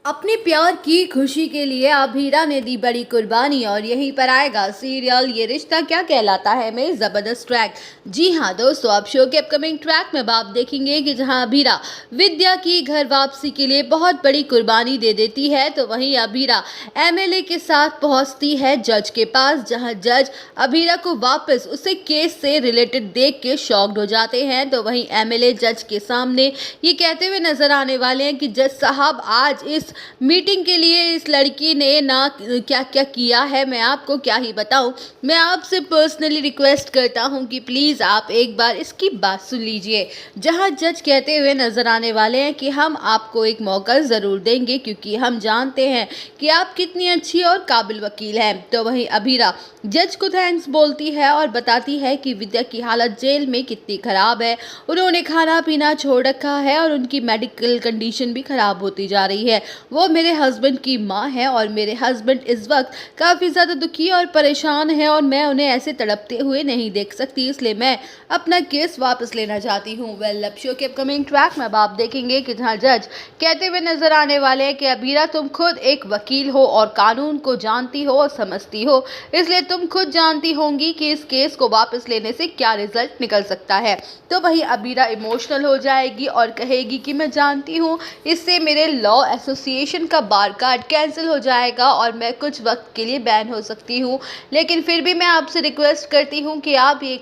अपने प्यार की खुशी के लिए अभीरा ने दी बड़ी कुर्बानी और यहीं पर आएगा सीरियल ये रिश्ता क्या कहलाता है में जबरदस्त ट्रैक। जी हाँ दोस्तों, अब शो के अपकमिंग ट्रैक में आप देखेंगे कि जहां अभीरा विद्या की घर वापसी के लिए बहुत बड़ी कुर्बानी दे देती है, तो वहीं अभीरा एमएलए के साथ पहुंचती है जज के पास, जहां जज अभीरा को वापस उसे केस से रिलेटेड देख के शॉक्ड हो जाते हैं। तो वहीं एमएलए जज के सामने ये कहते हुए नजर आने वाले हैं कि जज साहब, आज इस मीटिंग के लिए इस लड़की ने ना क्या क्या किया है, मैं आपको क्या ही बताऊं। मैं आपसे पर्सनली रिक्वेस्ट करता हूं कि प्लीज़ आप एक बार इसकी बात सुन लीजिए। जहां जज कहते हुए नजर आने वाले हैं कि हम आपको एक मौका ज़रूर देंगे क्योंकि हम जानते हैं कि आप कितनी अच्छी और काबिल वकील हैं। तो वहीं अभीरा जज को थैंक्स बोलती है और बताती है कि विद्या की हालत जेल में कितनी ख़राब है, उन्होंने खाना पीना छोड़ रखा है और उनकी मेडिकल कंडीशन भी ख़राब होती जा रही है। वो मेरे हस्बैंड की माँ है और मेरे हस्बैंड इस वक्त काफ़ी ज़्यादा दुखी और परेशान है और मैं उन्हें ऐसे तड़पते हुए नहीं देख सकती, इसलिए मैं अपना केस वापस लेना चाहती हूँ। वेल, अब शो के अपकमिंग ट्रैक में आप देखेंगे कि जहाँ जज कहते हुए नजर आने वाले हैं कि अभीरा, तुम खुद एक वकील हो और कानून को जानती हो और समझती हो, इसलिए तुम खुद जानती होंगी कि इस केस को वापस लेने से क्या रिजल्ट निकल सकता है। तो वही अभीरा इमोशनल हो जाएगी और कहेगी कि मैं जानती हूँ इससे मेरे लॉ एसोसिएशन का बार कार्ड कैंसिल हो जाएगा और मैं कुछ वक्त के लिए बैन हो सकती हूँ, लेकिन फिर भी मैं आपसे रिक्वेस्ट करती हूँ कि आप ये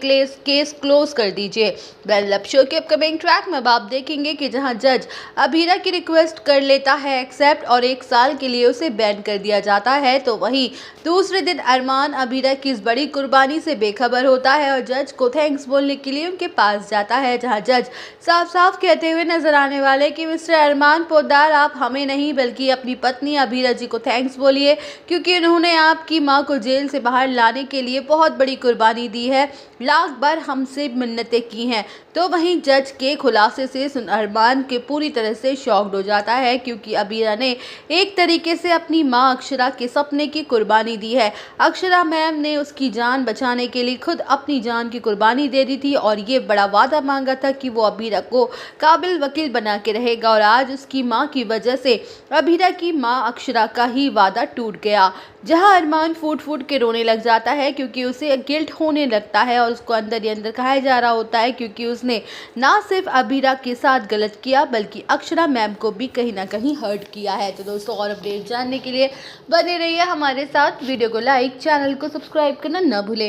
केस क्लोज कर दीजिए। वेल, अब शो के अपकमिंग ट्रैक में आप देखेंगे कि जहाँ जज अभीरा की रिक्वेस्ट कर लेता है एक्सेप्ट और 1 साल के लिए उसे बैन कर दिया जाता है। तो वहीं दूसरे दिन अरमान अभीरा की इस बड़ी कुर्बानी से बेखबर होता है और जज को थैंक्स बोलने के लिए उनके पास जाता है, जहां जज साफ साफ कहते हुए नजर आने वाले कि मिस्टर अरमान पोद्दार, आप हमें नहीं बल्कि अपनी पत्नी अभीरा जी को थैंक्स बोलिए क्योंकि उन्होंने आपकी मां को जेल से बाहर लाने के लिए बहुत बड़ी कुर्बानी दी है, लाख बार हमसे मिन्नतें की हैं। तो वहीं जज के खुलासे से अरमान के पूरी तरह से शॉक्ड हो जाता है क्योंकि अभीरा ने एक तरीके से अपनी मां अक्षरा के सपने की कुर्बानी दी है। अक्षरा मैम ने उसकी जान बचाने के लिए खुद अपनी जान की कुर्बानी दे दी थी और ये बड़ा वादा मांगा था कि वो अभीरा को काबिल वकील बना के रहेगा, और आज उसकी मां की वजह से अभीरा की मां अक्षरा का ही वादा टूट गया। जहां अरमान फूट फूट के रोने लग जाता है क्योंकि उसे गिल्ट होने लगता है और उसको अंदर ही अंदर कहा जा रहा होता है क्योंकि उसने ना सिर्फ अभीरा के साथ गलत किया बल्कि अक्षरा मैम को भी कहीं ना कहीं हर्ट किया है। तो दोस्तों, और अपडेट जानने के लिए बने रहिए हमारे साथ, वीडियो को लाइक, चैनल को सब्सक्राइब करना न भूलें।